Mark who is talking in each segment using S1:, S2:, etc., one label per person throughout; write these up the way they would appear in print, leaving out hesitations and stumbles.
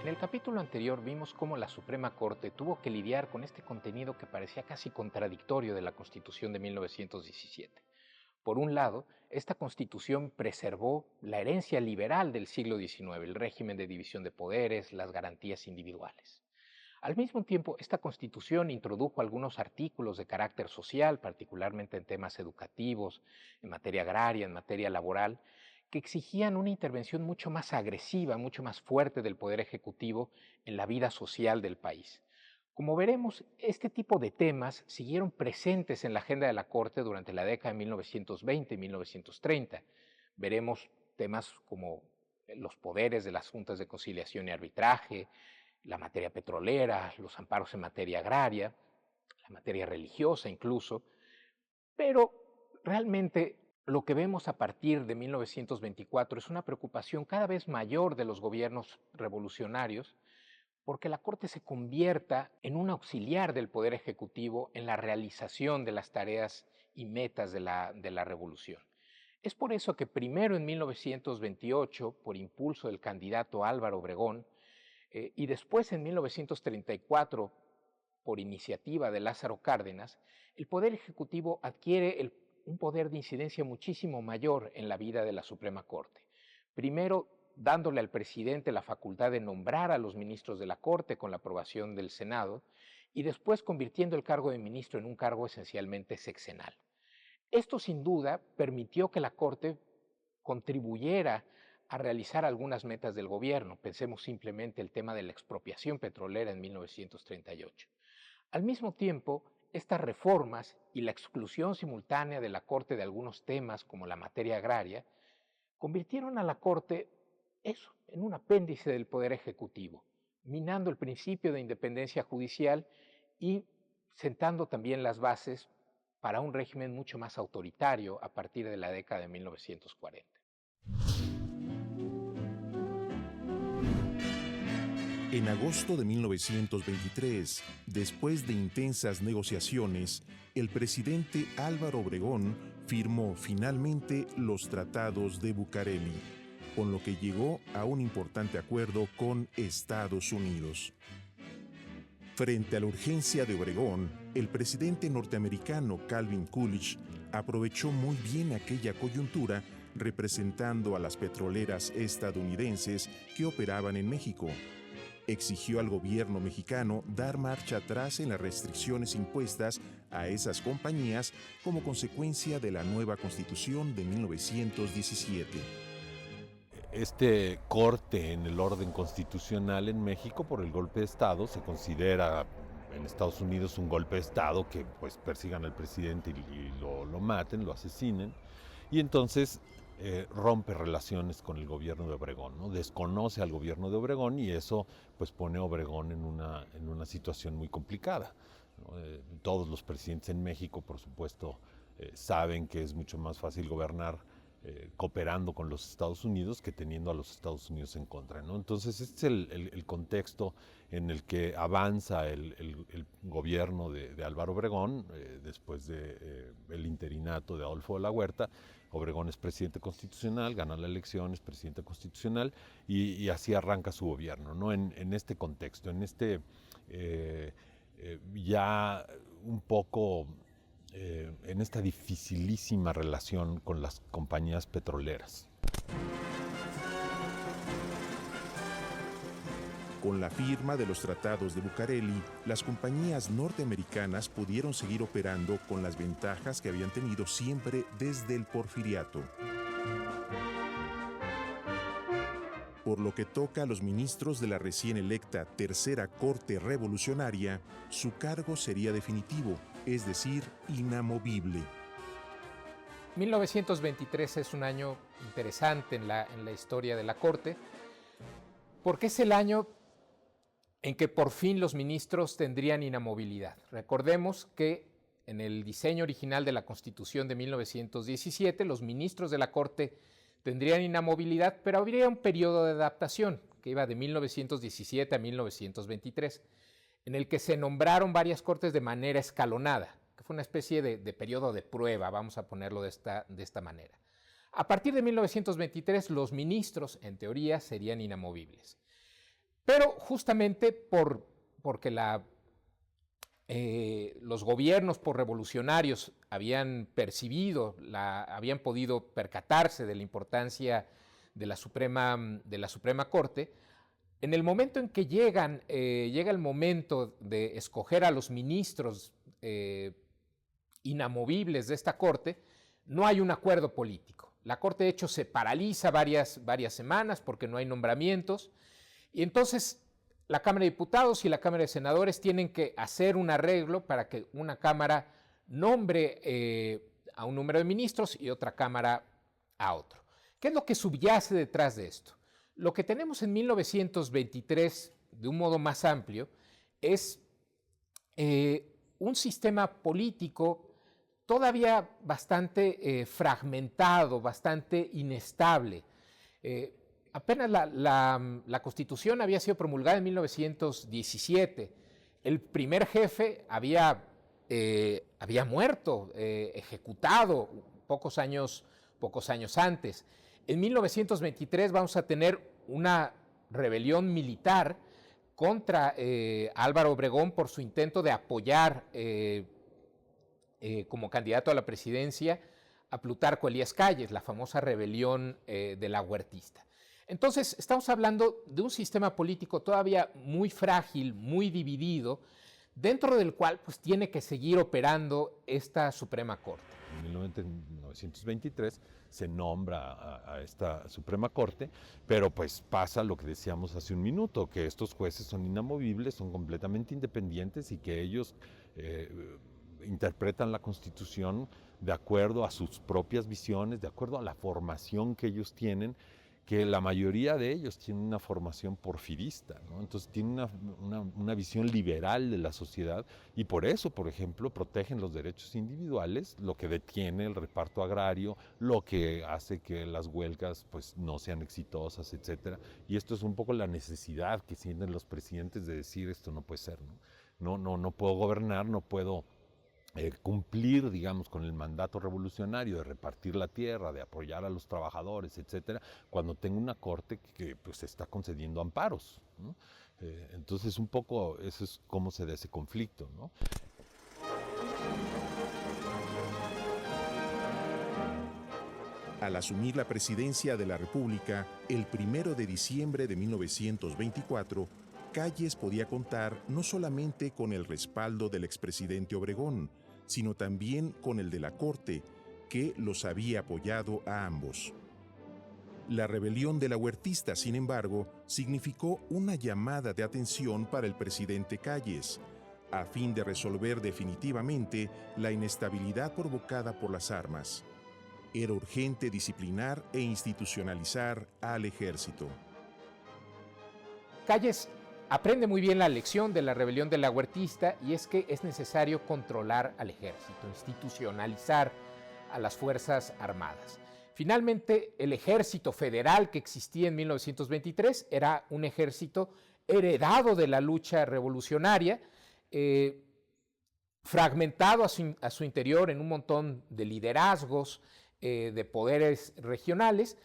S1: el capítulo anterior vimos cómo la Suprema Corte tuvo que lidiar con este contenido que parecía casi contradictorio de la Constitución de 1917. Por un lado, esta Constitución preservó la herencia liberal del siglo XIX, el régimen de división de poderes, las garantías individuales. Al mismo tiempo, esta Constitución introdujo algunos artículos de carácter social, particularmente en temas educativos, en materia agraria, en materia laboral, que exigían una intervención mucho más agresiva, mucho más fuerte del Poder Ejecutivo en la vida social del país. Como veremos, este tipo de temas siguieron presentes en la agenda de la Corte durante la década de 1920 y 1930. Veremos temas como los poderes de las juntas de conciliación y arbitraje, la materia petrolera, los amparos en materia agraria, la materia religiosa incluso, pero realmente lo que vemos a partir de 1924 es una preocupación cada vez mayor de los gobiernos revolucionarios porque la Corte se convierta en un auxiliar del Poder Ejecutivo en la realización de las tareas y metas de la revolución. Es por eso que primero en 1928, por impulso del candidato Álvaro Obregón, y después en 1934, por iniciativa de Lázaro Cárdenas, el Poder Ejecutivo adquiere un poder de incidencia muchísimo mayor en la vida de la Suprema Corte. Primero, dándole al presidente la facultad de nombrar a los ministros de la Corte con la aprobación del Senado, y después convirtiendo el cargo de ministro en un cargo esencialmente sexenal. Esto sin duda permitió que la Corte contribuyera a realizar algunas metas del gobierno. Pensemos simplemente el tema de la expropiación petrolera en 1938. Al mismo tiempo, estas reformas y la exclusión simultánea de la Corte de algunos temas como la materia agraria convirtieron a la Corte en un apéndice del Poder Ejecutivo, minando el principio de independencia judicial y sentando también las bases para un régimen mucho más autoritario a partir de la década de 1940.
S2: En agosto de 1923, después de intensas negociaciones, el presidente Álvaro Obregón firmó finalmente los tratados de Bucareli, con lo que llegó a un importante acuerdo con Estados Unidos. Frente a la urgencia de Obregón, el presidente norteamericano Calvin Coolidge aprovechó muy bien aquella coyuntura representando a las petroleras estadounidenses que operaban en México. Exigió al gobierno mexicano dar marcha atrás en las restricciones impuestas a esas compañías como consecuencia de la nueva Constitución de 1917.
S3: Este corte en el orden constitucional en México por el golpe de Estado se considera en Estados Unidos un golpe de Estado que pues persigan al presidente y lo maten, lo asesinen, y entonces rompe relaciones con el gobierno de Obregón, ¿no? Desconoce al gobierno de Obregón y eso pues pone a Obregón en una situación muy complicada, ¿no? Todos los presidentes en México, por supuesto, saben que es mucho más fácil gobernar cooperando con los Estados Unidos que teniendo a los Estados Unidos en contra, ¿no? Entonces este es el contexto en el que avanza el gobierno de Álvaro Obregón después de el interinato de Adolfo de la Huerta. Obregón es presidente constitucional, gana la elección, es presidente constitucional y así arranca su gobierno, ¿no? En este contexto, en este ya un poco en esta dificilísima relación con las compañías petroleras.
S2: Con la firma de los tratados de Bucareli, las compañías norteamericanas pudieron seguir operando con las ventajas que habían tenido siempre desde el Porfiriato. Por lo que toca a los ministros de la recién electa Tercera Corte Revolucionaria, su cargo sería definitivo, es decir, inamovible.
S1: 1923 es un año interesante en la historia de la Corte, porque es el año en que por fin los ministros tendrían inamovilidad. Recordemos que en el diseño original de la Constitución de 1917, los ministros de la Corte tendrían inamovilidad, pero habría un periodo de adaptación que iba de 1917 a 1923, en el que se nombraron varias cortes de manera escalonada, que fue una especie de periodo de prueba, vamos a ponerlo de esta manera. A partir de 1923, los ministros, en teoría, serían inamovibles. Pero justamente porque los gobiernos por revolucionarios habían percibido, habían podido percatarse de la importancia de la Suprema Corte, en el momento en que llega el momento de escoger a los ministros inamovibles de esta Corte, no hay un acuerdo político. La Corte, de hecho, se paraliza varias semanas porque no hay nombramientos, y entonces la Cámara de Diputados y la Cámara de Senadores tienen que hacer un arreglo para que una Cámara nombre a un número de ministros y otra Cámara a otro. ¿Qué es lo que subyace detrás de esto? Lo que tenemos en 1923, de un modo más amplio, es un sistema político todavía bastante fragmentado, bastante inestable. Apenas la Constitución había sido promulgada en 1917. El primer jefe había muerto, ejecutado pocos años antes. En 1923 vamos a tener una rebelión militar contra Álvaro Obregón por su intento de apoyar como candidato a la presidencia a Plutarco Elías Calles, la famosa rebelión de la Huertista. Entonces, estamos hablando de un sistema político todavía muy frágil, muy dividido, dentro del cual pues, tiene que seguir operando esta Suprema Corte.
S3: En 1923 se nombra a esta Suprema Corte, pero pues pasa lo que decíamos hace un minuto, que estos jueces son inamovibles, son completamente independientes y que ellos interpretan la Constitución de acuerdo a sus propias visiones, de acuerdo a la formación que ellos tienen, que la mayoría de ellos tienen una formación porfirista, ¿no? Entonces tienen una visión liberal de la sociedad y por eso, por ejemplo, protegen los derechos individuales, lo que detiene el reparto agrario, lo que hace que las huelgas pues, no sean exitosas, etcétera. Y esto es un poco la necesidad que sienten los presidentes de decir esto no puede ser, ¿no? No puedo gobernar, no puedo cumplir, digamos, con el mandato revolucionario de repartir la tierra, de apoyar a los trabajadores, etcétera, cuando tengo una corte que pues está concediendo amparos, ¿no? Entonces, un poco eso es cómo se da ese conflicto, ¿no?
S2: Al asumir la presidencia de la República, el 1 de diciembre de 1924, Calles podía contar no solamente con el respaldo del expresidente Obregón, sino también con el de la Corte, que los había apoyado a ambos. La rebelión de la Huertista, sin embargo, significó una llamada de atención para el presidente Calles, a fin de resolver definitivamente la inestabilidad provocada por las armas. Era urgente disciplinar e institucionalizar al ejército.
S1: Calles aprende muy bien la lección de la rebelión de la Huertista y es que es necesario controlar al ejército, institucionalizar a las Fuerzas Armadas. Finalmente, el ejército federal que existía en 1923 era un ejército heredado de la lucha revolucionaria, fragmentado a su interior en un montón de liderazgos, de poderes regionales,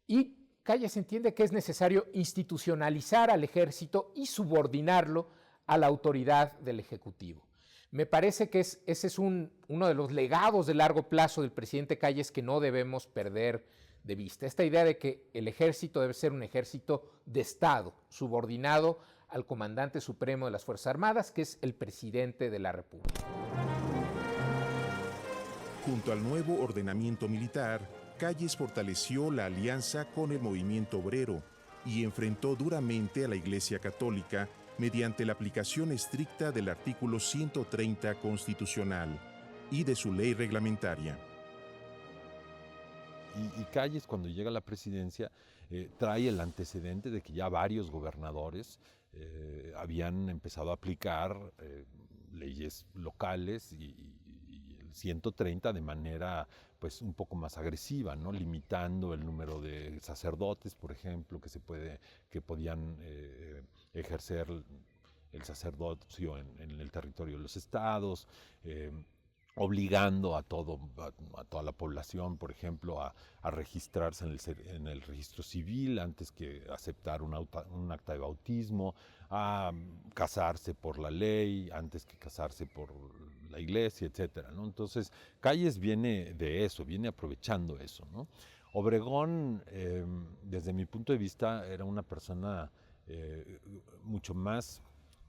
S1: y Calles entiende que es necesario institucionalizar al ejército y subordinarlo a la autoridad del Ejecutivo. Me parece que ese es uno de los legados de largo plazo del presidente Calles que no debemos perder de vista. Esta idea de que el ejército debe ser un ejército de Estado, subordinado al comandante supremo de las Fuerzas Armadas, que es el presidente de la República.
S2: Junto al nuevo ordenamiento militar, Calles fortaleció la alianza con el movimiento obrero y enfrentó duramente a la Iglesia Católica mediante la aplicación estricta del artículo 130 constitucional y de su ley reglamentaria.
S3: Y Calles, cuando llega a la presidencia, trae el antecedente de que ya varios gobernadores habían empezado a aplicar leyes locales y el 130 de manera pues un poco más agresiva, ¿no? Limitando el número de sacerdotes, por ejemplo, que podían ejercer el sacerdocio en el territorio de los estados, obligando a toda la población, por ejemplo, a registrarse en el registro civil antes que aceptar un acta de bautismo, a casarse por la ley antes que casarse por la iglesia, etcétera, ¿no? Entonces, Calles viene de eso, viene aprovechando eso, ¿no? Obregón, desde mi punto de vista, era una persona mucho más...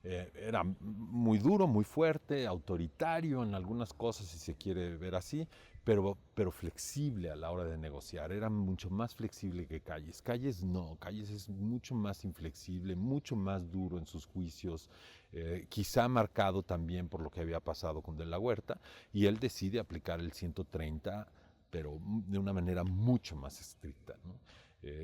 S3: era muy duro, muy fuerte, autoritario en algunas cosas, si se quiere ver así, pero flexible a la hora de negociar. Era mucho más flexible que Calles. Calles no, Calles es mucho más inflexible, mucho más duro en sus juicios, quizá marcado también por lo que había pasado con De la Huerta, y él decide aplicar el 130, pero de una manera mucho más estricta, ¿no?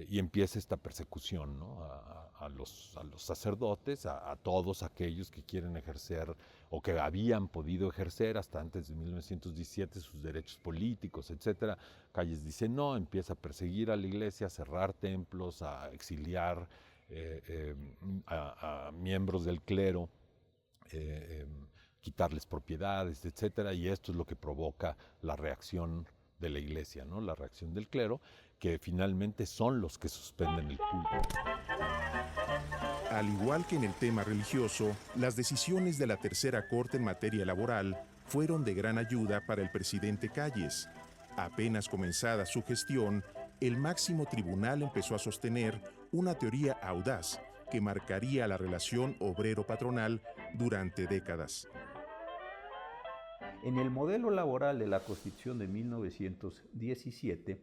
S3: Y empieza esta persecución, ¿no? a los sacerdotes, a todos aquellos que quieren ejercer o que habían podido ejercer hasta antes de 1917 sus derechos políticos, etc. Calles dice no, empieza a perseguir a la iglesia, a cerrar templos, a exiliar a miembros del clero, quitarles propiedades, etc. Y esto es lo que provoca la reacción de la iglesia, ¿no? La reacción del clero, que finalmente son los que suspenden el culto.
S2: Al igual que en el tema religioso, las decisiones de la Tercera Corte en materia laboral fueron de gran ayuda para el presidente Calles. Apenas comenzada su gestión, el máximo tribunal empezó a sostener una teoría audaz que marcaría la relación obrero-patronal durante décadas.
S4: En el modelo laboral de la Constitución de 1917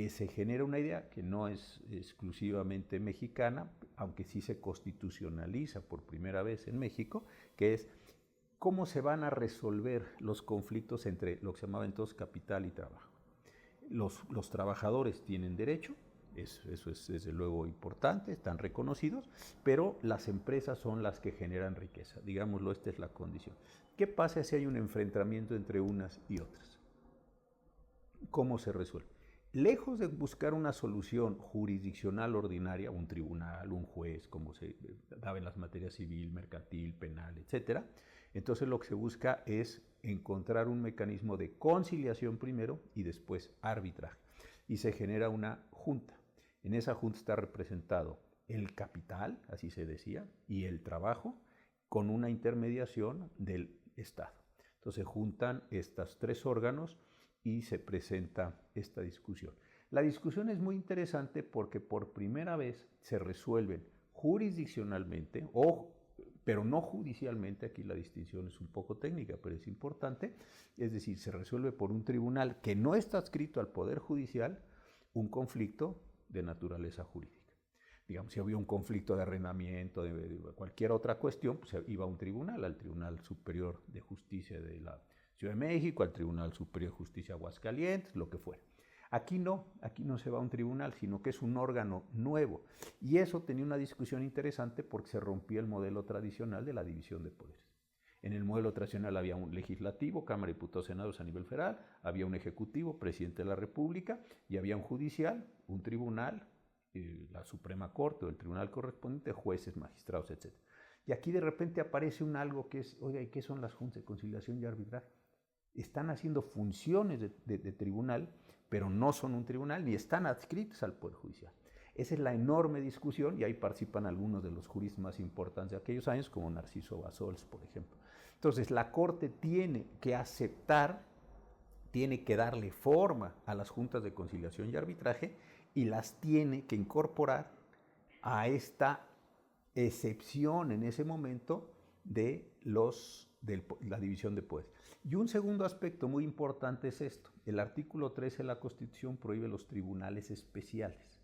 S4: se genera una idea que no es exclusivamente mexicana, aunque sí se constitucionaliza por primera vez en México, que es cómo se van a resolver los conflictos entre lo que se llamaba entonces capital y trabajo. Los trabajadores tienen derecho, eso es desde luego importante, están reconocidos, pero las empresas son las que generan riqueza, digámoslo, esta es la condición. ¿Qué pasa si hay un enfrentamiento entre unas y otras? ¿Cómo se resuelve? Lejos de buscar una solución jurisdiccional ordinaria, un tribunal, un juez, como se daba en las materias civil, mercantil, penal, etc., entonces lo que se busca es encontrar un mecanismo de conciliación primero y después arbitraje. Y se genera una junta. En esa junta está representado el capital, así se decía, y el trabajo, con una intermediación del Estado. Entonces juntan estos tres órganos y se presenta esta discusión. La discusión es muy interesante porque por primera vez se resuelven jurisdiccionalmente, pero no judicialmente, aquí la distinción es un poco técnica, pero es importante, es decir, se resuelve por un tribunal que no está adscrito al Poder Judicial un conflicto de naturaleza jurídica. Digamos, si había un conflicto de arrendamiento, de cualquier otra cuestión, pues iba a un tribunal, al Tribunal Superior de Justicia de la Ciudad de México, al Tribunal Superior de Justicia de Aguascalientes, lo que fuera. Aquí no se va a un tribunal, sino que es un órgano nuevo. Y eso tenía una discusión interesante porque se rompía el modelo tradicional de la división de poderes. En el modelo tradicional había un legislativo, Cámara de Diputados, Senadores a nivel federal, había un ejecutivo, presidente de la República, y había un judicial, un tribunal, la Suprema Corte o el tribunal correspondiente, jueces, magistrados, etc. Y aquí de repente aparece un algo que es, oiga, ¿y qué son las juntas de conciliación y arbitraje? Están haciendo funciones de tribunal, pero no son un tribunal ni están adscritos al Poder Judicial. Esa es la enorme discusión y ahí participan algunos de los juristas más importantes de aquellos años, como Narciso Bassols, por ejemplo. Entonces, la Corte tiene que aceptar, tiene que darle forma a las juntas de conciliación y arbitraje y las tiene que incorporar a esta excepción en ese momento de la división de poderes. Y un segundo aspecto muy importante es esto. El artículo 13 de la Constitución prohíbe los tribunales especiales,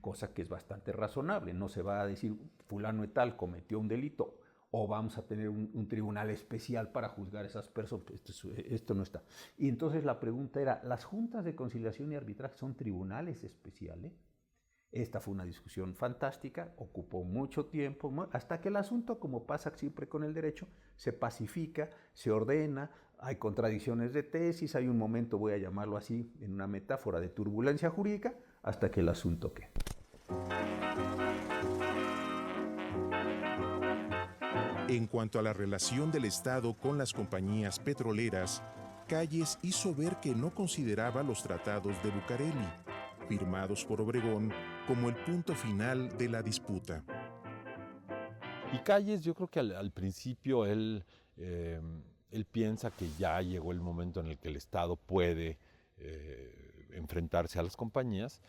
S4: cosa que es bastante razonable. No se va a decir fulano y tal cometió un delito o vamos a tener un tribunal especial para juzgar a esas personas. Esto no está. Y entonces la pregunta era, ¿las juntas de conciliación y arbitraje son tribunales especiales? Esta fue una discusión fantástica, ocupó mucho tiempo, hasta que el asunto, como pasa siempre con el derecho, se pacifica, se ordena, hay contradicciones de tesis, hay un momento, voy a llamarlo así, en una metáfora de turbulencia jurídica, hasta que el asunto quede.
S2: En cuanto a la relación del Estado con las compañías petroleras, Calles hizo ver que no consideraba los tratados de Bucareli, firmados por Obregón, como el punto final de la disputa.
S3: Y Calles, yo creo que al principio él piensa que ya llegó el momento en el que el Estado puede enfrentarse a las compañías,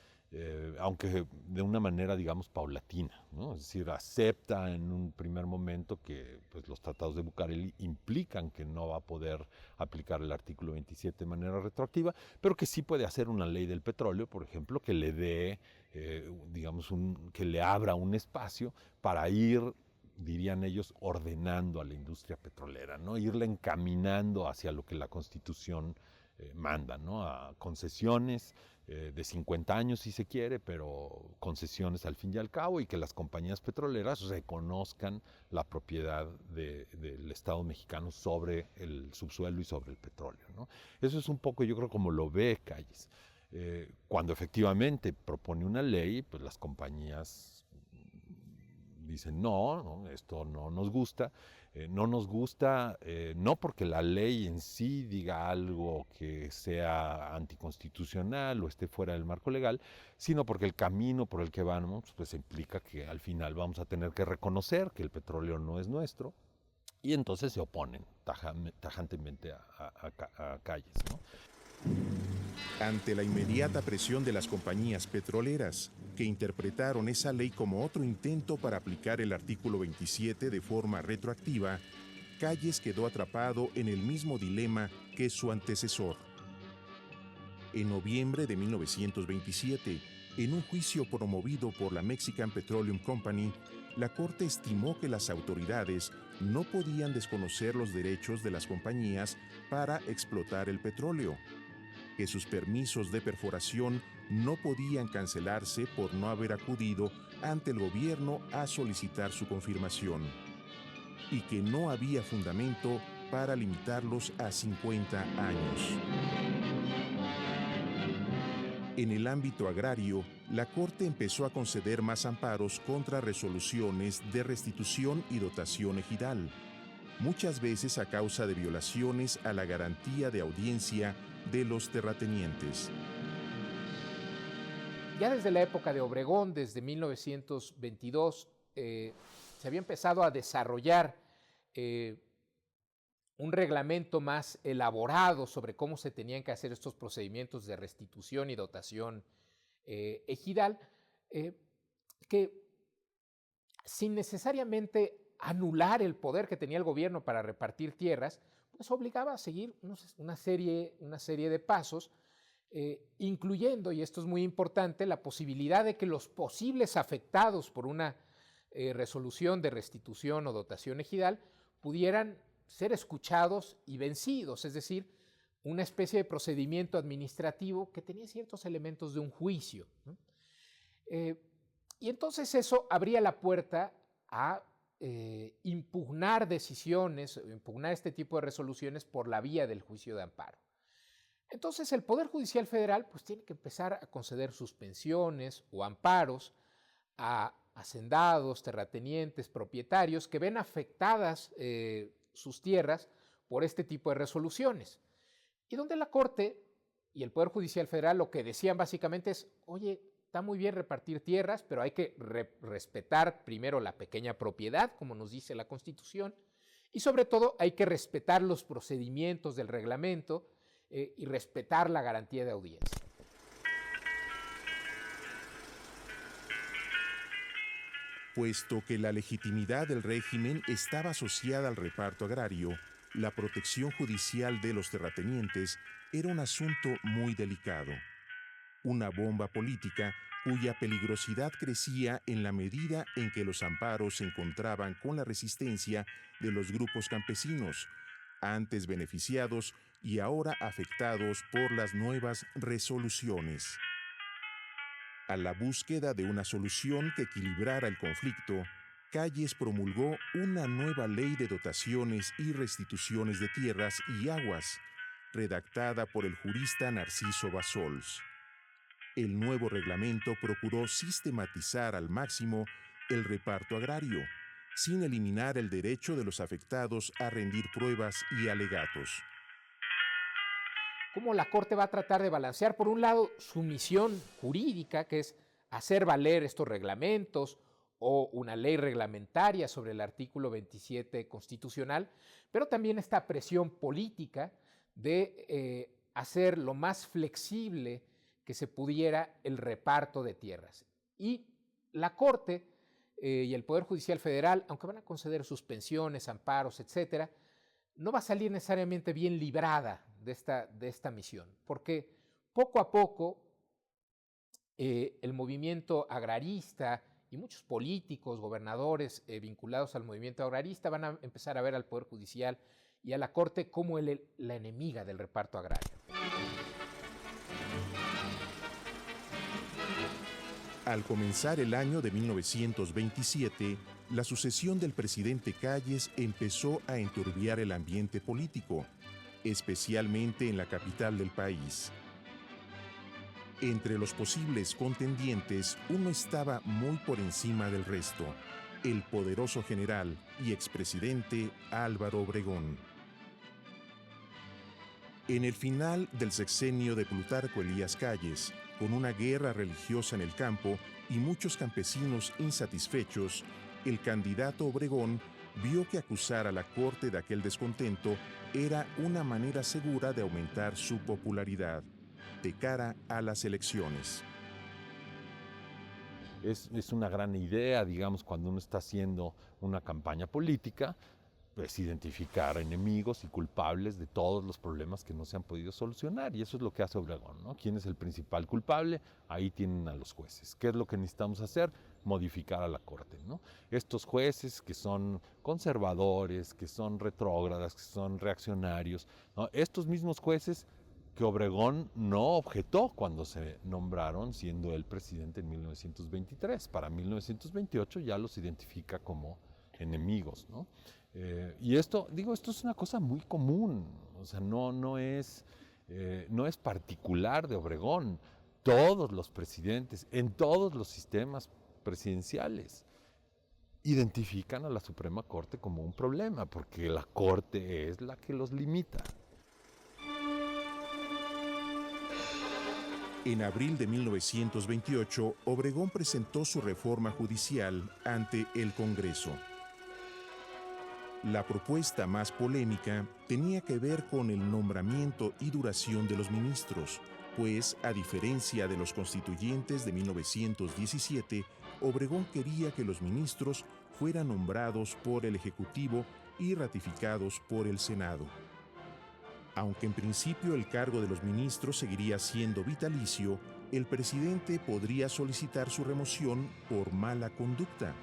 S3: aunque de una manera, digamos, paulatina, ¿no? Es decir, acepta en un primer momento que pues, los tratados de Bucareli implican que no va a poder aplicar el artículo 27 de manera retroactiva, pero que sí puede hacer una ley del petróleo, por ejemplo, que le dé, digamos, que le abra un espacio para ir, dirían ellos, ordenando a la industria petrolera, ¿no? Irla encaminando hacia lo que la Constitución manda, ¿no? A concesiones de 50 años si se quiere, pero concesiones al fin y al cabo, y que las compañías petroleras reconozcan la propiedad del Estado mexicano sobre el subsuelo y sobre el petróleo, ¿no? Eso es un poco, yo creo, como lo ve Calles. Cuando efectivamente propone una ley, pues las compañías dicen no, esto no nos gusta. No nos gusta, no porque la ley en sí diga algo que sea anticonstitucional o esté fuera del marco legal, sino porque el camino por el que vamos pues implica que al final vamos a tener que reconocer que el petróleo no es nuestro, y entonces se oponen tajantemente a Calles, ¿no?
S2: Ante la inmediata presión de las compañías petroleras, que interpretaron esa ley como otro intento para aplicar el artículo 27 de forma retroactiva, Calles quedó atrapado en el mismo dilema que su antecesor. En noviembre de 1927, en un juicio promovido por la Mexican Petroleum Company, la Corte estimó que las autoridades no podían desconocer los derechos de las compañías para explotar el petróleo, que sus permisos de perforación no podían cancelarse por no haber acudido ante el gobierno a solicitar su confirmación, y que no había fundamento para limitarlos a 50 años. En el ámbito agrario, la Corte empezó a conceder más amparos contra resoluciones de restitución y dotación ejidal, muchas veces a causa de violaciones a la garantía de audiencia de los terratenientes.
S1: Ya desde la época de Obregón, desde 1922, se había empezado a desarrollar un reglamento más elaborado sobre cómo se tenían que hacer estos procedimientos de restitución y dotación ejidal, que sin necesariamente anular el poder que tenía el gobierno para repartir tierras, pues obligaba a seguir una serie de pasos, incluyendo, y esto es muy importante, la posibilidad de que los posibles afectados por una resolución de restitución o dotación ejidal pudieran ser escuchados y vencidos, es decir, una especie de procedimiento administrativo que tenía ciertos elementos de un juicio, ¿no? Y entonces eso abría la puerta a impugnar decisiones, impugnar este tipo de resoluciones por la vía del juicio de amparo. Entonces el Poder Judicial Federal pues tiene que empezar a conceder suspensiones o amparos a hacendados, terratenientes, propietarios que ven afectadas sus tierras por este tipo de resoluciones. Y donde la Corte y el Poder Judicial Federal lo que decían básicamente es, oye, está muy bien repartir tierras, pero hay que respetar primero la pequeña propiedad, como nos dice la Constitución, y sobre todo hay que respetar los procedimientos del reglamento y respetar la garantía de audiencia.
S2: Puesto que la legitimidad del régimen estaba asociada al reparto agrario, la protección judicial de los terratenientes era un asunto muy delicado. Una bomba política cuya peligrosidad crecía en la medida en que los amparos se encontraban con la resistencia de los grupos campesinos, antes beneficiados y ahora afectados por las nuevas resoluciones. A la búsqueda de una solución que equilibrara el conflicto, Calles promulgó una nueva ley de dotaciones y restituciones de tierras y aguas, redactada por el jurista Narciso Bassols. El nuevo reglamento procuró sistematizar al máximo el reparto agrario, sin eliminar el derecho de los afectados a rendir pruebas y alegatos.
S1: cómo la Corte va a tratar de balancear, por un lado, su misión jurídica, que es hacer valer estos reglamentos o una ley reglamentaria sobre el artículo 27 constitucional, pero también esta presión política de hacer lo más flexible que se pudiera el reparto de tierras. Y la Corte y el Poder Judicial Federal, aunque van a conceder suspensiones, amparos, etcétera, no va a salir necesariamente bien librada de esta misión, porque poco a poco el movimiento agrarista y muchos políticos, gobernadores vinculados al movimiento agrarista van a empezar a ver al Poder Judicial y a la Corte como la enemiga del reparto agrario.
S2: Al comenzar el año de 1927, la sucesión del presidente Calles empezó a enturbiar el ambiente político, especialmente en la capital del país. Entre los posibles contendientes, uno estaba muy por encima del resto: el poderoso general y expresidente Álvaro Obregón. En el final del sexenio de Plutarco Elías Calles, con una guerra religiosa en el campo y muchos campesinos insatisfechos, el candidato Obregón vio que acusar a la Corte de aquel descontento era una manera segura de aumentar su popularidad de cara a las elecciones.
S3: Es una gran idea, digamos, cuando uno está haciendo una campaña política, pues identificar enemigos y culpables de todos los problemas que no se han podido solucionar. Y eso es lo que hace Obregón, ¿no? ¿Quién es el principal culpable? Ahí tienen a los jueces. ¿Qué es lo que necesitamos hacer? Modificar a la Corte, ¿no? Estos jueces que son conservadores, que son retrógradas, que son reaccionarios, ¿no? Estos mismos jueces que Obregón no objetó cuando se nombraron, siendo él presidente en 1923. Para 1928 ya los identifica como enemigos, ¿no? Y esto es una cosa muy común, o sea, no es particular de Obregón. Todos los presidentes, en todos los sistemas presidenciales, identifican a la Suprema Corte como un problema, porque la Corte es la que los limita.
S2: En abril de 1928, Obregón presentó su reforma judicial ante el Congreso. La propuesta más polémica tenía que ver con el nombramiento y duración de los ministros, pues, a diferencia de los constituyentes de 1917, Obregón quería que los ministros fueran nombrados por el Ejecutivo y ratificados por el Senado. Aunque en principio el cargo de los ministros seguiría siendo vitalicio, el presidente podría solicitar su remoción por mala conducta.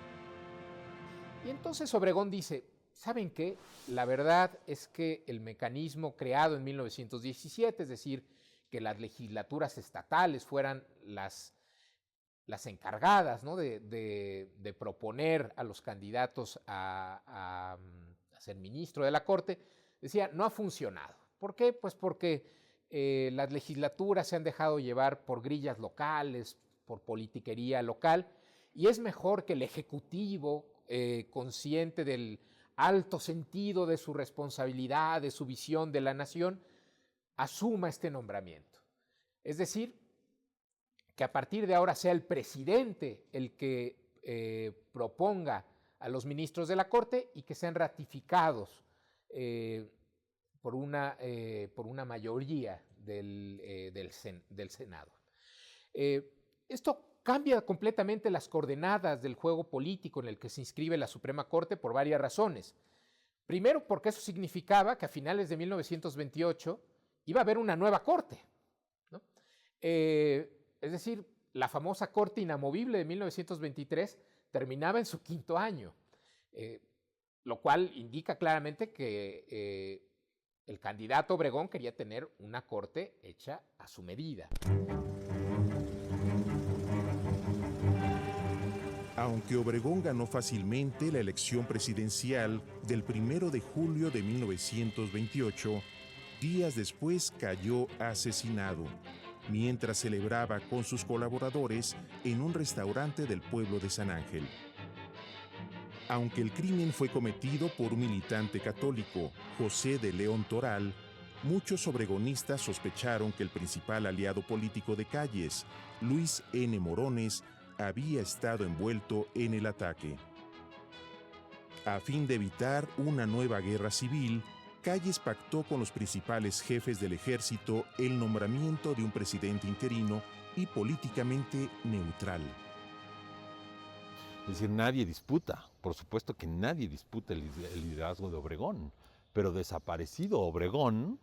S1: Y entonces Obregón dice: ¿saben qué? La verdad es que el mecanismo creado en 1917, es decir, que las legislaturas estatales fueran las encargadas, ¿no?, de proponer a los candidatos a ser ministro de la Corte, decía, no ha funcionado. ¿Por qué? Pues porque las legislaturas se han dejado llevar por grillas locales, por politiquería local, y es mejor que el Ejecutivo, consciente del alto sentido de su responsabilidad, de su visión de la nación, asuma este nombramiento. Es decir, que a partir de ahora sea el presidente el que proponga a los ministros de la Corte y que sean ratificados por una mayoría del Senado. Esto cambia completamente las coordenadas del juego político en el que se inscribe la Suprema Corte por varias razones. Primero, porque eso significaba que a finales de 1928 iba a haber una nueva Corte, ¿no? Es decir, la famosa Corte inamovible de 1923 terminaba en su quinto año, lo cual indica claramente que el candidato Obregón quería tener una Corte hecha a su medida.
S2: Aunque Obregón ganó fácilmente la elección presidencial del 1 de julio de 1928, días después cayó asesinado, mientras celebraba con sus colaboradores en un restaurante del pueblo de San Ángel. Aunque el crimen fue cometido por un militante católico, José de León Toral, muchos obregonistas sospecharon que el principal aliado político de Calles, Luis N. Morones, había estado envuelto en el ataque. A fin de evitar una nueva guerra civil, Calles pactó con los principales jefes del ejército el nombramiento de un presidente interino y políticamente neutral.
S3: Es decir, nadie disputa, por supuesto que nadie disputa el liderazgo de Obregón, pero desaparecido Obregón,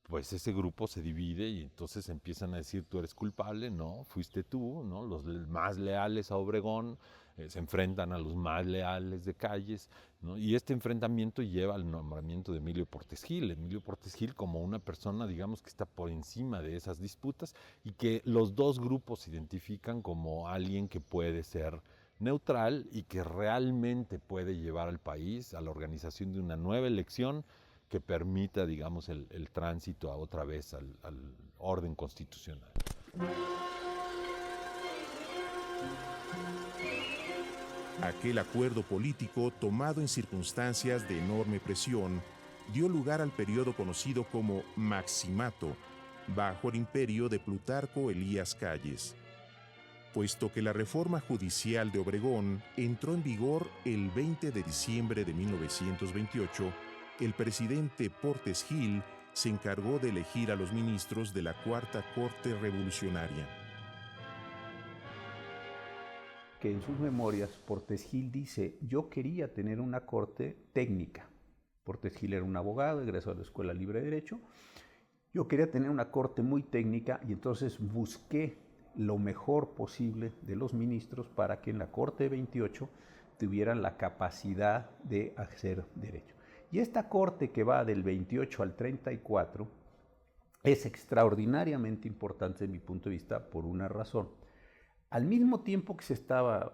S3: pues ese grupo se divide y entonces empiezan a decir, tú eres culpable, no, fuiste tú, ¿no? Los más leales a Obregón se enfrentan a los más leales de Calles, ¿no? Y este enfrentamiento lleva al nombramiento de Emilio Portes Gil. Emilio Portes Gil como una persona, digamos, que está por encima de esas disputas y que los dos grupos identifican como alguien que puede ser neutral y que realmente puede llevar al país a la organización de una nueva elección que permita, digamos, el tránsito a otra vez al orden constitucional.
S2: Aquel acuerdo político, tomado en circunstancias de enorme presión, dio lugar al periodo conocido como Maximato, bajo el imperio de Plutarco Elías Calles. Puesto que la reforma judicial de Obregón entró en vigor el 20 de diciembre de 1928, el presidente Portes Gil se encargó de elegir a los ministros de la Cuarta Corte Revolucionaria.
S4: Que en sus memorias Portes Gil dice, yo quería tener una corte técnica. Portes Gil era un abogado, egresado de la Escuela Libre de Derecho. Yo quería tener una corte muy técnica y entonces busqué lo mejor posible de los ministros para que en la Corte de 28 tuvieran la capacidad de hacer derecho. Y esta corte que va del 28 al 34 es extraordinariamente importante desde mi punto de vista por una razón. Al mismo tiempo que se estaba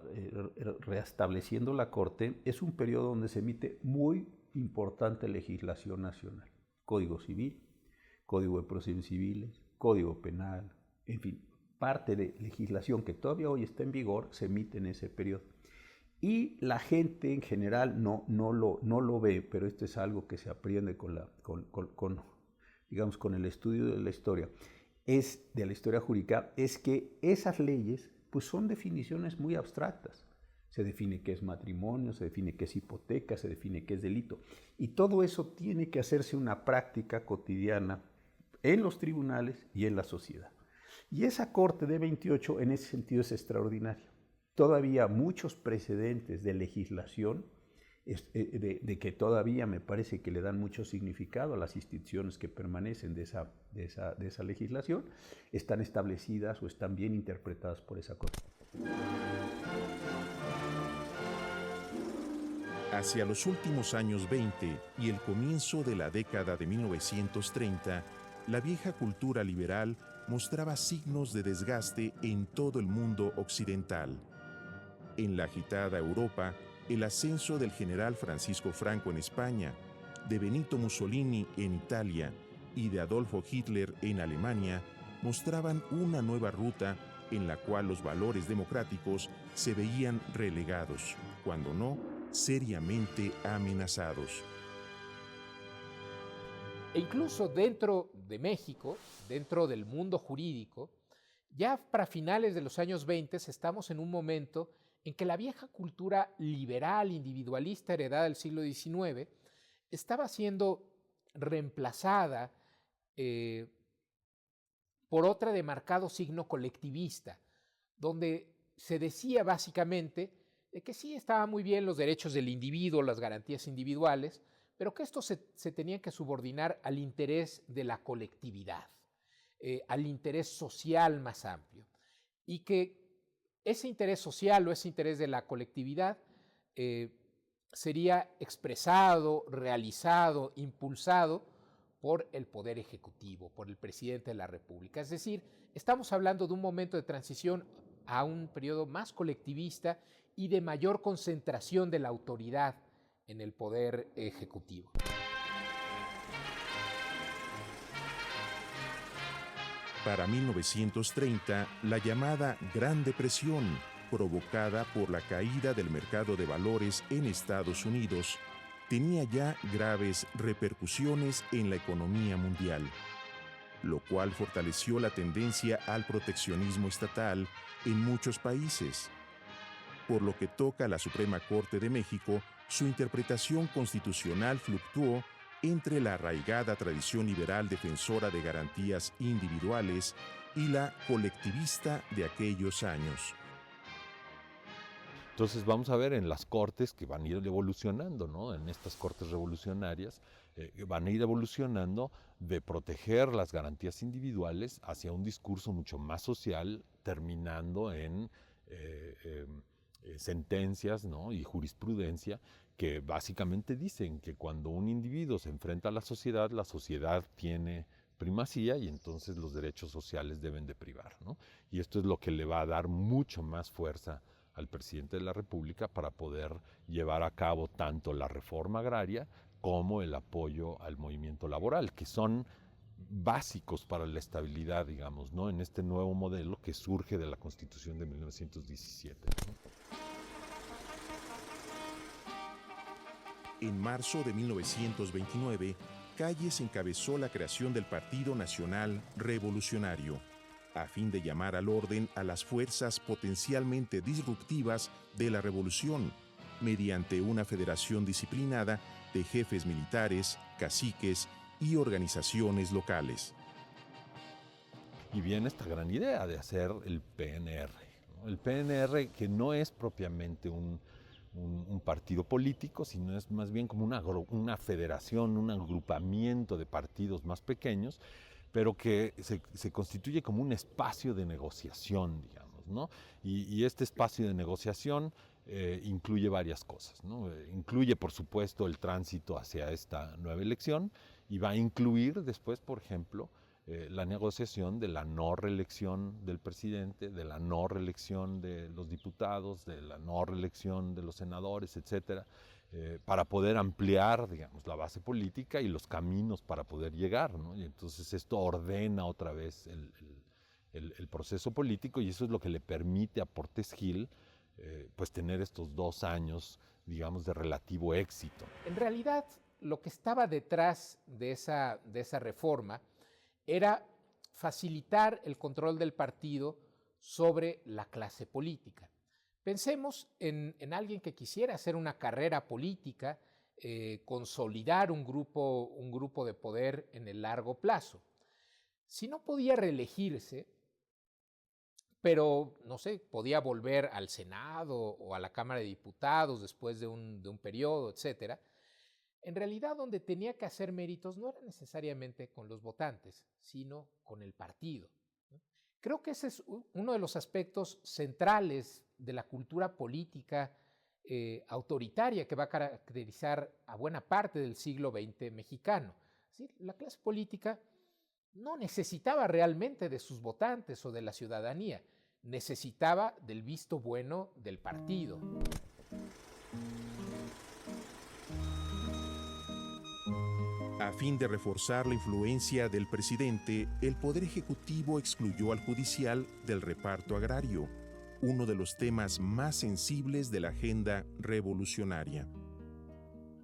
S4: reestableciendo la corte, es un periodo donde se emite muy importante legislación nacional. Código Civil, Código de Procesos Civiles, Código Penal, en fin, parte de legislación que todavía hoy está en vigor se emite en ese periodo. Y la gente en general no lo ve, pero esto es algo que se aprende con el estudio de la historia, de la historia jurídica, es que esas leyes pues son definiciones muy abstractas. Se define qué es matrimonio, se define qué es hipoteca, se define qué es delito. Y todo eso tiene que hacerse una práctica cotidiana en los tribunales y en la sociedad. Y esa Corte de 28 en ese sentido es extraordinaria. Todavía muchos precedentes de legislación, de que todavía me parece que le dan mucho significado a las instituciones que permanecen de esa legislación, están establecidas o están bien interpretadas por esa Corte.
S2: Hacia los últimos años 20 y el comienzo de la década de 1930, la vieja cultura liberal mostraba signos de desgaste en todo el mundo occidental. En la agitada Europa, el ascenso del general Francisco Franco en España, de Benito Mussolini en Italia y de Adolfo Hitler en Alemania mostraban una nueva ruta en la cual los valores democráticos se veían relegados, cuando no, seriamente amenazados.
S1: E incluso dentro de México, dentro del mundo jurídico, ya para finales de los años 20 estamos en un momento en que la vieja cultura liberal, individualista, heredada del siglo XIX, estaba siendo reemplazada por otra de marcado signo colectivista, donde se decía básicamente de que sí estaban muy bien los derechos del individuo, las garantías individuales, pero que esto se tenía que subordinar al interés de la colectividad, al interés social más amplio, y que ese interés social o ese interés de la colectividad sería expresado, realizado, impulsado por el Poder Ejecutivo, por el Presidente de la República. Es decir, estamos hablando de un momento de transición a un periodo más colectivista y de mayor concentración de la autoridad en el Poder Ejecutivo.
S2: Para 1930, la llamada Gran Depresión, provocada por la caída del mercado de valores en Estados Unidos, tenía ya graves repercusiones en la economía mundial, lo cual fortaleció la tendencia al proteccionismo estatal en muchos países. Por lo que toca a la Suprema Corte de México, su interpretación constitucional fluctuó entre la arraigada tradición liberal defensora de garantías individuales y la colectivista de aquellos años.
S3: Entonces vamos a ver en las cortes que van a ir evolucionando, ¿no? En estas cortes revolucionarias van a ir evolucionando de proteger las garantías individuales hacia un discurso mucho más social, terminando en sentencias, ¿no? Y jurisprudencia que básicamente dicen que cuando un individuo se enfrenta a la sociedad tiene primacía y entonces los derechos sociales deben de privar, ¿no? Y esto es lo que le va a dar mucho más fuerza al presidente de la República para poder llevar a cabo tanto la reforma agraria como el apoyo al movimiento laboral, que son básicos para la estabilidad, digamos, ¿no? En este nuevo modelo que surge de la Constitución de 1917, ¿no?
S2: En marzo de 1929, Calles encabezó la creación del Partido Nacional Revolucionario, a fin de llamar al orden a las fuerzas potencialmente disruptivas de la revolución, mediante una federación disciplinada de jefes militares, caciques y organizaciones locales.
S3: Y viene esta gran idea de hacer el PNR, ¿no? El PNR, que no es propiamente un partido político, sino es más bien como una federación, un agrupamiento de partidos más pequeños, pero que se constituye como un espacio de negociación, digamos, ¿no? Y este espacio de negociación incluye varias cosas, ¿no? Incluye, por supuesto, el tránsito hacia esta nueva elección y va a incluir después, por ejemplo, la negociación de la no reelección del presidente, de la no reelección de los diputados, de la no reelección de los senadores, etcétera, para poder ampliar, digamos, la base política y los caminos para poder llegar, ¿no? Y entonces esto ordena otra vez el proceso político y eso es lo que le permite a Portes Gil pues tener estos 2 años, digamos, de relativo éxito.
S1: En realidad, lo que estaba detrás de esa reforma era facilitar el control del partido sobre la clase política. Pensemos en alguien que quisiera hacer una carrera política, consolidar un grupo de poder en el largo plazo. Si no podía reelegirse, pero, no sé, podía volver al Senado o a la Cámara de Diputados después de un periodo, etcétera, en realidad donde tenía que hacer méritos no era necesariamente con los votantes, sino con el partido. Creo que ese es uno de los aspectos centrales de la cultura política autoritaria que va a caracterizar a buena parte del siglo XX mexicano. ¿Sí? La clase política no necesitaba realmente de sus votantes o de la ciudadanía, necesitaba del visto bueno del partido.
S2: A fin de reforzar la influencia del presidente, el Poder Ejecutivo excluyó al Judicial del reparto agrario, uno de los temas más sensibles de la agenda revolucionaria.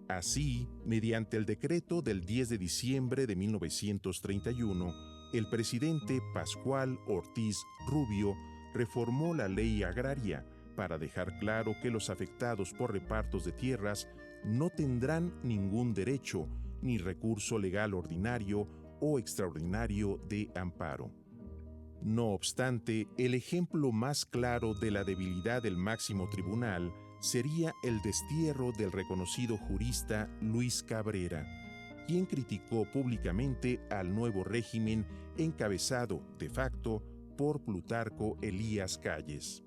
S2: Así, mediante el decreto del 10 de diciembre de 1931, el presidente Pascual Ortiz Rubio reformó la ley agraria para dejar claro que los afectados por repartos de tierras no tendrán ningún derecho ni recurso legal ordinario o extraordinario de amparo. No obstante, el ejemplo más claro de la debilidad del máximo tribunal sería el destierro del reconocido jurista Luis Cabrera, quien criticó públicamente al nuevo régimen encabezado, de facto, por Plutarco Elías Calles.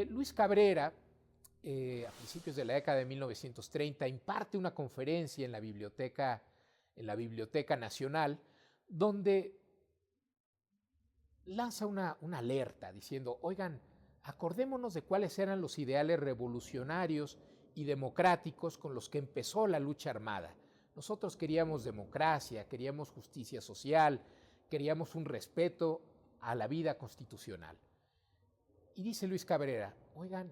S1: Luis Cabrera, a principios de la década de 1930, imparte una conferencia en la Biblioteca Nacional, donde lanza una alerta diciendo, oigan, acordémonos de cuáles eran los ideales revolucionarios y democráticos con los que empezó la lucha armada. Nosotros queríamos democracia, queríamos justicia social, queríamos un respeto a la vida constitucional. Y dice Luis Cabrera, oigan,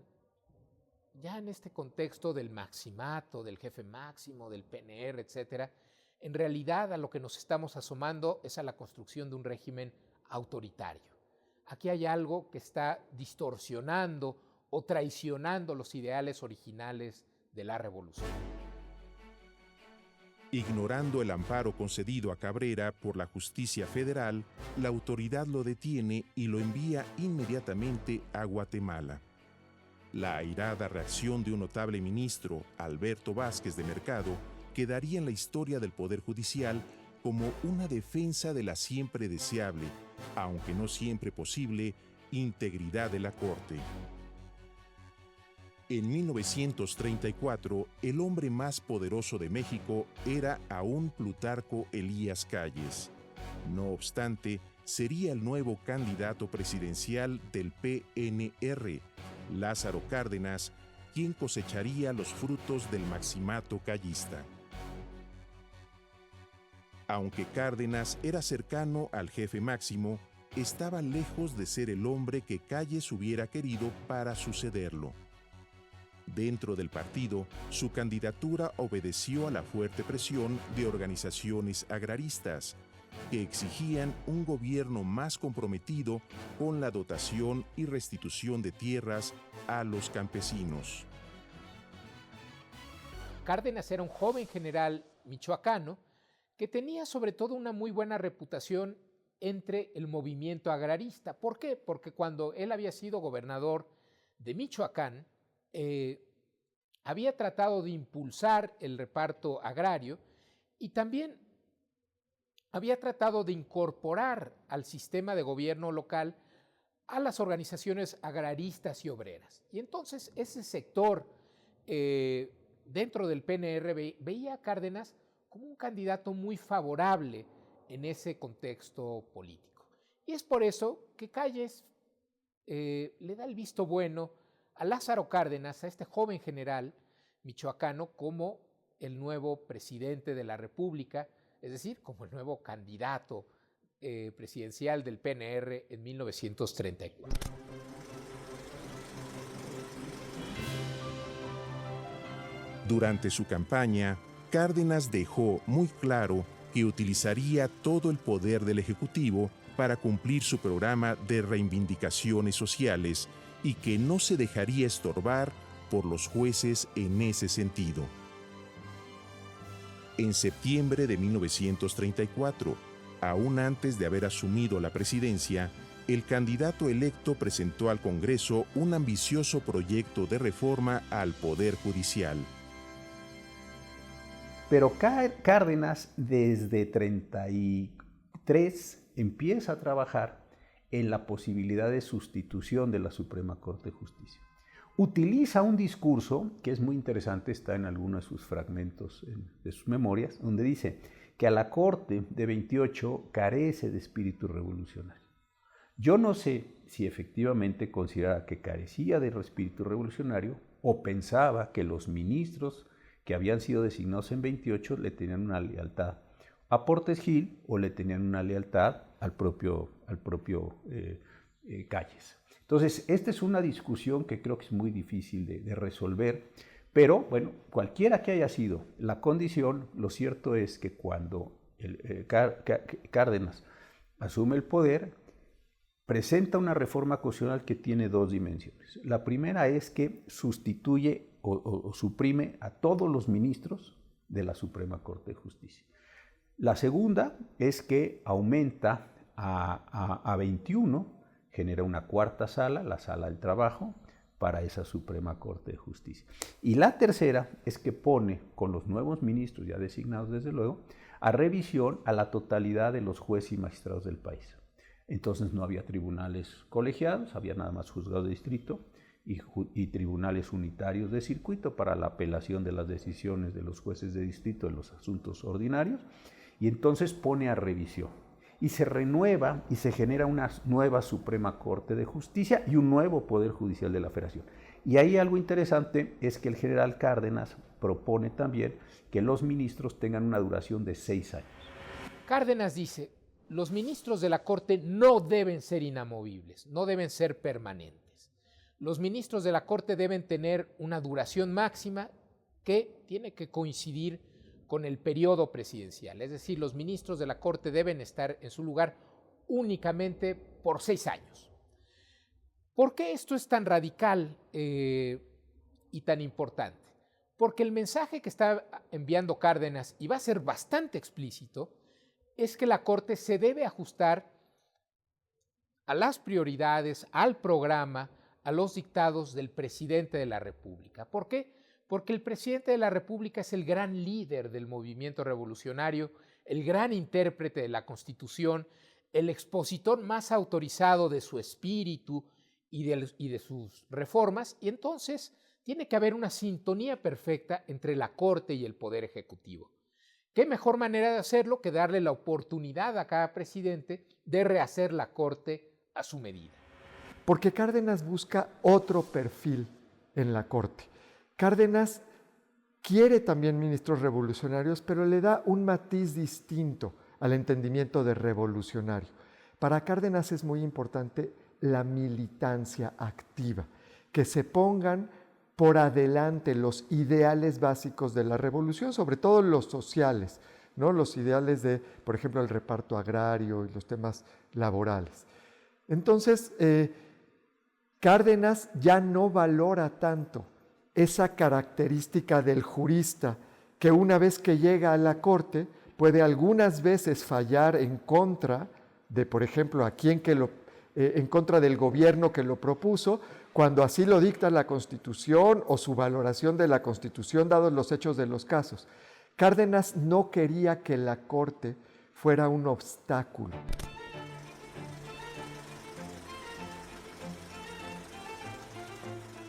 S1: ya en este contexto del maximato, del jefe máximo, del PNR, etcétera, en realidad a lo que nos estamos asomando es a la construcción de un régimen autoritario. Aquí hay algo que está distorsionando o traicionando los ideales originales de la revolución.
S2: Ignorando el amparo concedido a Cabrera por la justicia federal, la autoridad lo detiene y lo envía inmediatamente a Guatemala. La airada reacción de un notable ministro, Alberto Vázquez de Mercado, quedaría en la historia del Poder Judicial como una defensa de la siempre deseable, aunque no siempre posible, integridad de la Corte. En 1934, el hombre más poderoso de México era aún Plutarco Elías Calles. No obstante, sería el nuevo candidato presidencial del PNR, Lázaro Cárdenas, quien cosecharía los frutos del maximato callista. Aunque Cárdenas era cercano al jefe máximo, estaba lejos de ser el hombre que Calles hubiera querido para sucederlo. Dentro del partido, su candidatura obedeció a la fuerte presión de organizaciones agraristas, que exigían un gobierno más comprometido con la dotación y restitución de tierras a los campesinos.
S1: Cárdenas era un joven general michoacano que tenía sobre todo una muy buena reputación entre el movimiento agrarista. ¿Por qué? Porque cuando él había sido gobernador de Michoacán, había tratado de impulsar el reparto agrario y también había tratado de incorporar al sistema de gobierno local a las organizaciones agraristas y obreras. Y entonces ese sector dentro del PNR veía a Cárdenas como un candidato muy favorable en ese contexto político. Y es por eso que Calles le da el visto bueno a Lázaro Cárdenas, a este joven general michoacano, como el nuevo presidente de la República, es decir, como el nuevo candidato presidencial del PNR en 1934.
S2: Durante su campaña, Cárdenas dejó muy claro que utilizaría todo el poder del Ejecutivo para cumplir su programa de reivindicaciones sociales y que no se dejaría estorbar por los jueces en ese sentido. En septiembre de 1934, aún antes de haber asumido la presidencia, el candidato electo presentó al Congreso un ambicioso proyecto de reforma al Poder Judicial.
S4: Pero Cárdenas desde 1933 empieza a trabajar en la posibilidad de sustitución de la Suprema Corte de Justicia. Utiliza un discurso que es muy interesante, está en algunos de sus fragmentos de sus memorias, donde dice que a la Corte de 28 carece de espíritu revolucionario. Yo no sé si efectivamente consideraba que carecía de espíritu revolucionario o pensaba que los ministros que habían sido designados en 28 le tenían una lealtad a Portes Gil o le tenían una lealtad al propio Calles. Entonces, esta es una discusión que creo que es muy difícil de resolver, pero bueno, cualquiera que haya sido la condición, lo cierto es que cuando Cárdenas asume el poder, presenta una reforma constitucional que tiene dos dimensiones. La primera es que sustituye o suprime a todos los ministros de la Suprema Corte de Justicia. La segunda es que aumenta a 21, genera una cuarta sala, la sala del trabajo, para esa Suprema Corte de Justicia. Y la tercera es que pone, con los nuevos ministros ya designados desde luego, a revisión a la totalidad de los jueces y magistrados del país. Entonces no había tribunales colegiados, había nada más juzgados de distrito y tribunales unitarios de circuito para la apelación de las decisiones de los jueces de distrito en los asuntos ordinarios, y entonces pone a revisión. Y se renueva y se genera una nueva Suprema Corte de Justicia y un nuevo Poder Judicial de la Federación. Y ahí algo interesante es que el general Cárdenas propone también que los ministros tengan una duración de 6 años.
S1: Cárdenas dice: los ministros de la Corte no deben ser inamovibles, no deben ser permanentes. Los ministros de la Corte deben tener una duración máxima que tiene que coincidir con el periodo presidencial. Es decir, los ministros de la Corte deben estar en su lugar únicamente por 6 años. ¿Por qué esto es tan radical y tan importante? Porque el mensaje que está enviando Cárdenas, y va a ser bastante explícito, es que la Corte se debe ajustar a las prioridades, al programa, a los dictados del presidente de la República. ¿Por qué? Porque el presidente de la República es el gran líder del movimiento revolucionario, el gran intérprete de la Constitución, el expositor más autorizado de su espíritu y de sus reformas, y entonces tiene que haber una sintonía perfecta entre la Corte y el Poder Ejecutivo. ¿Qué mejor manera de hacerlo que darle la oportunidad a cada presidente de rehacer la Corte a su medida?
S5: Porque Cárdenas busca otro perfil en la Corte. Cárdenas quiere también ministros revolucionarios, pero le da un matiz distinto al entendimiento de revolucionario. Para Cárdenas es muy importante la militancia activa, que se pongan por adelante los ideales básicos de la revolución, sobre todo los sociales, ¿no? Los ideales de, por ejemplo, el reparto agrario y los temas laborales. Entonces, Cárdenas ya no valora tanto esa característica del jurista que una vez que llega a la Corte puede algunas veces fallar en contra de, por ejemplo, en contra del gobierno que lo propuso, cuando así lo dicta la Constitución o su valoración de la Constitución, dados los hechos de los casos. Cárdenas no quería que la Corte fuera un obstáculo.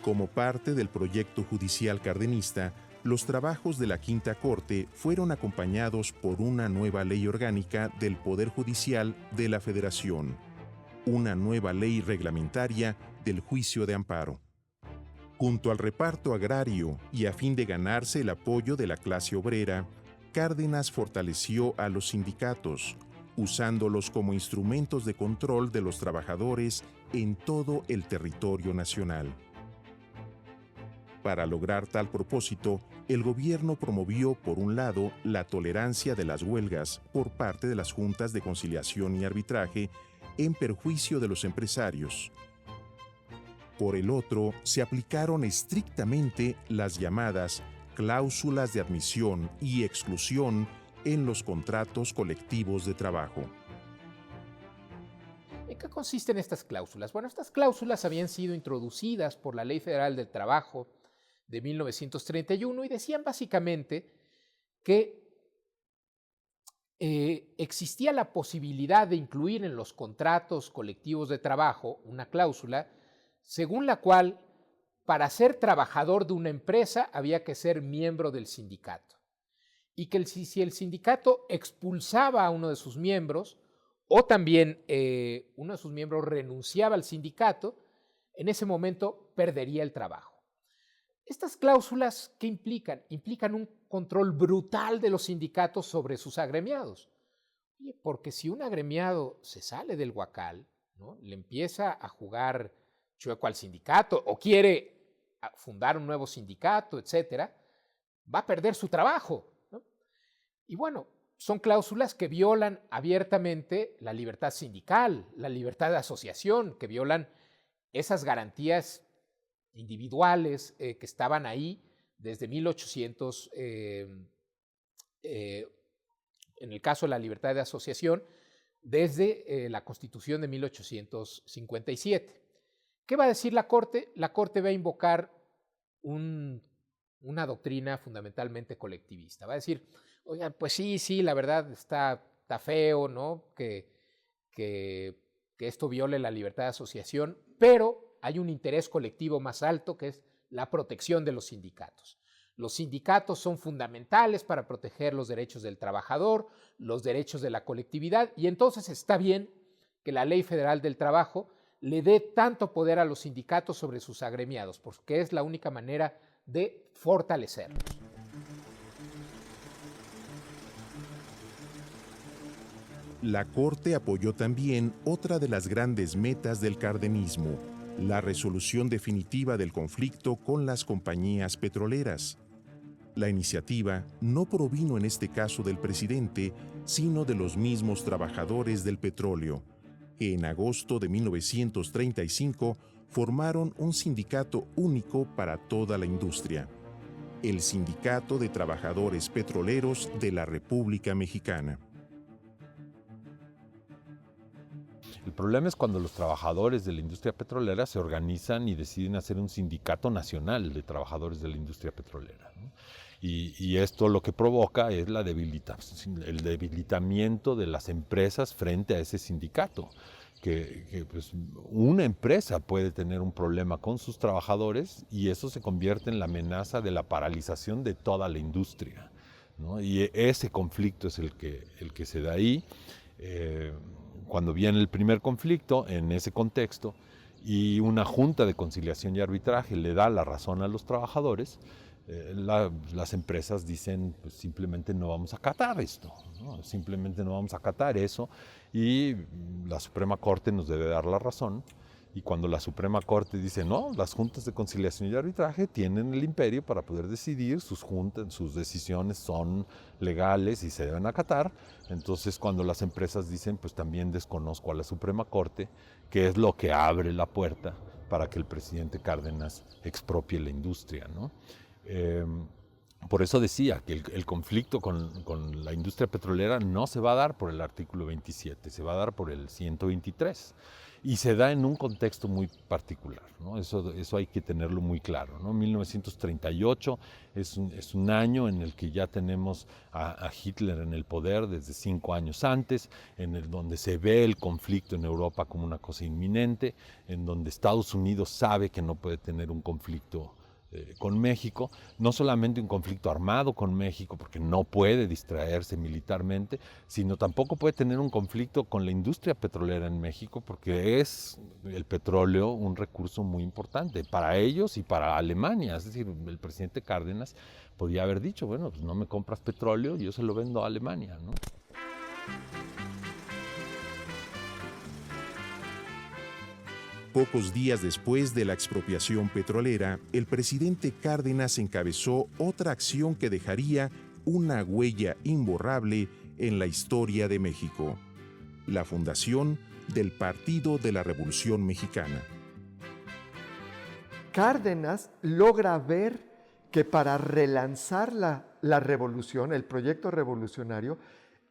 S2: Como parte del proyecto judicial cardenista, los trabajos de la Quinta Corte fueron acompañados por una nueva ley orgánica del Poder Judicial de la Federación, una nueva ley reglamentaria del juicio de amparo. Junto al reparto agrario y a fin de ganarse el apoyo de la clase obrera, Cárdenas fortaleció a los sindicatos, usándolos como instrumentos de control de los trabajadores en todo el territorio nacional. Para lograr tal propósito, el gobierno promovió, por un lado, la tolerancia de las huelgas por parte de las juntas de conciliación y arbitraje en perjuicio de los empresarios. Por el otro, se aplicaron estrictamente las llamadas cláusulas de admisión y exclusión en los contratos colectivos de trabajo.
S1: ¿En qué consisten estas cláusulas? Bueno, estas cláusulas habían sido introducidas por la Ley Federal del Trabajo de 1931 y decían básicamente que existía la posibilidad de incluir en los contratos colectivos de trabajo una cláusula según la cual para ser trabajador de una empresa había que ser miembro del sindicato y que si el sindicato expulsaba a uno de sus miembros o también uno de sus miembros renunciaba al sindicato, en ese momento perdería el trabajo. Estas cláusulas, ¿qué implican? Implican un control brutal de los sindicatos sobre sus agremiados. Porque si un agremiado se sale del huacal, ¿no?, le empieza a jugar chueco al sindicato o quiere fundar un nuevo sindicato, etcétera, va a perder su trabajo, ¿no? Y bueno, son cláusulas que violan abiertamente la libertad sindical, la libertad de asociación, que violan esas garantías individuales que estaban ahí desde 1800, en el caso de la libertad de asociación, desde la Constitución de 1857. ¿Qué va a decir la Corte? La Corte va a invocar una doctrina fundamentalmente colectivista. Va a decir, oigan, pues sí, la verdad está feo, ¿no?, que esto viole la libertad de asociación, pero hay un interés colectivo más alto que es la protección de los sindicatos. Los sindicatos son fundamentales para proteger los derechos del trabajador, los derechos de la colectividad, y entonces está bien que la Ley Federal del Trabajo le dé tanto poder a los sindicatos sobre sus agremiados, porque es la única manera de fortalecerlos.
S2: La Corte apoyó también otra de las grandes metas del cardenismo, la resolución definitiva del conflicto con las compañías petroleras. La iniciativa no provino en este caso del presidente, sino de los mismos trabajadores del petróleo, que en agosto de 1935 formaron un sindicato único para toda la industria, el Sindicato de Trabajadores Petroleros de la República Mexicana.
S3: El problema es cuando los trabajadores de la industria petrolera se organizan y deciden hacer un sindicato nacional de trabajadores de la industria petrolera, ¿no? Y esto lo que provoca es el debilitamiento de las empresas frente a ese sindicato. Que pues, una empresa puede tener un problema con sus trabajadores y eso se convierte en la amenaza de la paralización de toda la industria, ¿no? Y ese conflicto es el que se da ahí. Cuando viene el primer conflicto, en ese contexto, y una junta de conciliación y arbitraje le da la razón a los trabajadores, las empresas dicen, pues simplemente no vamos a acatar esto, ¿no? Simplemente no vamos a acatar eso, y la Suprema Corte nos debe dar la razón. Y cuando la Suprema Corte dice, no, las juntas de conciliación y arbitraje tienen el imperio para poder decidir, sus decisiones son legales y se deben acatar, entonces cuando las empresas dicen, pues también desconozco a la Suprema Corte, que es lo que abre la puerta para que el presidente Cárdenas expropie la industria, ¿no? Por eso decía que el conflicto con la industria petrolera no se va a dar por el artículo 27, se va a dar por el 123. Y se da en un contexto muy particular, ¿no? Eso hay que tenerlo muy claro, ¿no? 1938 es un año en el que ya tenemos a Hitler en el poder desde 5 años antes, donde se ve el conflicto en Europa como una cosa inminente, en donde Estados Unidos sabe que no puede tener un conflicto con México, no solamente un conflicto armado con México, porque no puede distraerse militarmente, sino tampoco puede tener un conflicto con la industria petrolera en México, porque es el petróleo un recurso muy importante para ellos y para Alemania. Es decir, el presidente Cárdenas podía haber dicho, bueno, pues no me compras petróleo, yo se lo vendo a Alemania, ¿no?
S2: Pocos días después de la expropiación petrolera, el presidente Cárdenas encabezó otra acción que dejaría una huella imborrable en la historia de México: la fundación del Partido de la Revolución Mexicana.
S5: Cárdenas logra ver que para relanzar la revolución, el proyecto revolucionario,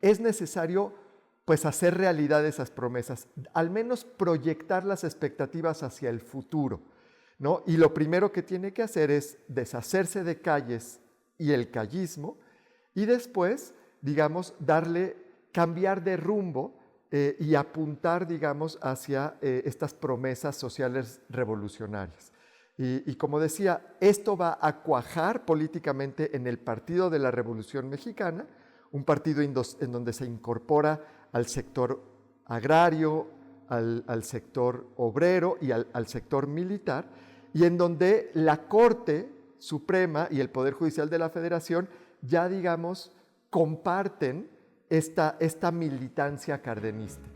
S5: es necesario pues hacer realidad esas promesas, al menos proyectar las expectativas hacia el futuro, ¿no? Y lo primero que tiene que hacer es deshacerse de Calles y el callismo, y después, digamos, cambiar de rumbo y apuntar, digamos, hacia estas promesas sociales revolucionarias. Y como decía, esto va a cuajar políticamente en el Partido de la Revolución Mexicana, un partido en donde se incorpora al sector agrario, al sector obrero y al sector militar, y en donde la Corte Suprema y el Poder Judicial de la Federación ya, digamos, comparten esta militancia cardenista.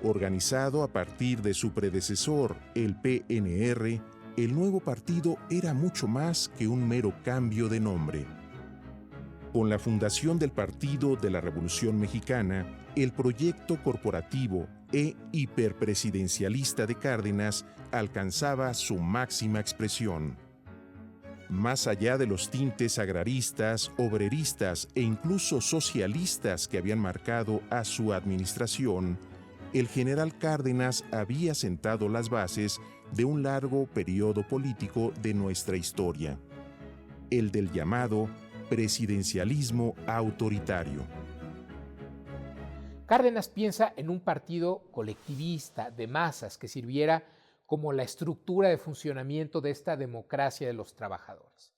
S2: Organizado a partir de su predecesor, el PNR, el nuevo partido era mucho más que un mero cambio de nombre. Con la fundación del Partido de la Revolución Mexicana, el proyecto corporativo e hiperpresidencialista de Cárdenas alcanzaba su máxima expresión. Más allá de los tintes agraristas, obreristas e incluso socialistas que habían marcado a su administración, el general Cárdenas había sentado las bases de un largo periodo político de nuestra historia, el del llamado presidencialismo autoritario.
S1: Cárdenas piensa en un partido colectivista de masas que sirviera como la estructura de funcionamiento de esta democracia de los trabajadores.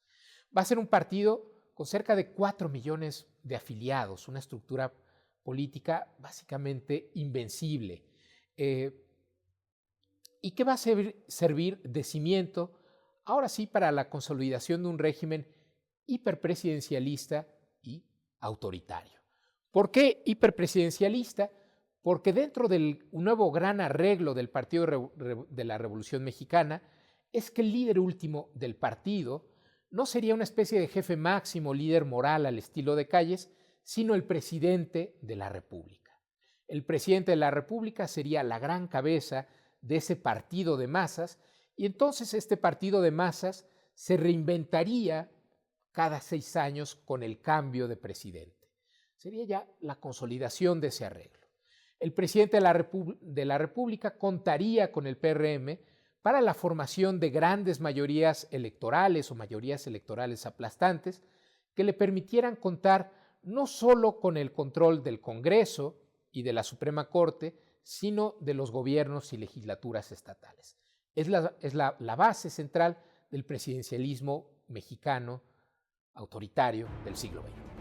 S1: Va a ser un partido con cerca de 4 millones de afiliados, una estructura política básicamente invencible, y que va a servir de cimiento, ahora sí, para la consolidación de un régimen hiperpresidencialista y autoritario. ¿Por qué hiperpresidencialista? porque dentro del nuevo gran arreglo del Partido de la Revolución Mexicana es que el líder último del partido no sería una especie de jefe máximo, líder moral al estilo de Calles, sino el presidente de la República. El presidente de la República sería la gran cabeza de ese partido de masas, y entonces este partido de masas se reinventaría cada 6 años con el cambio de presidente. Sería ya la consolidación de ese arreglo. El presidente de la República contaría con el PRM para la formación de grandes mayorías electorales o mayorías electorales aplastantes que le permitieran contar no solo con el control del Congreso y de la Suprema Corte, sino de los gobiernos y legislaturas estatales. Es la base central del presidencialismo mexicano autoritario del siglo XX.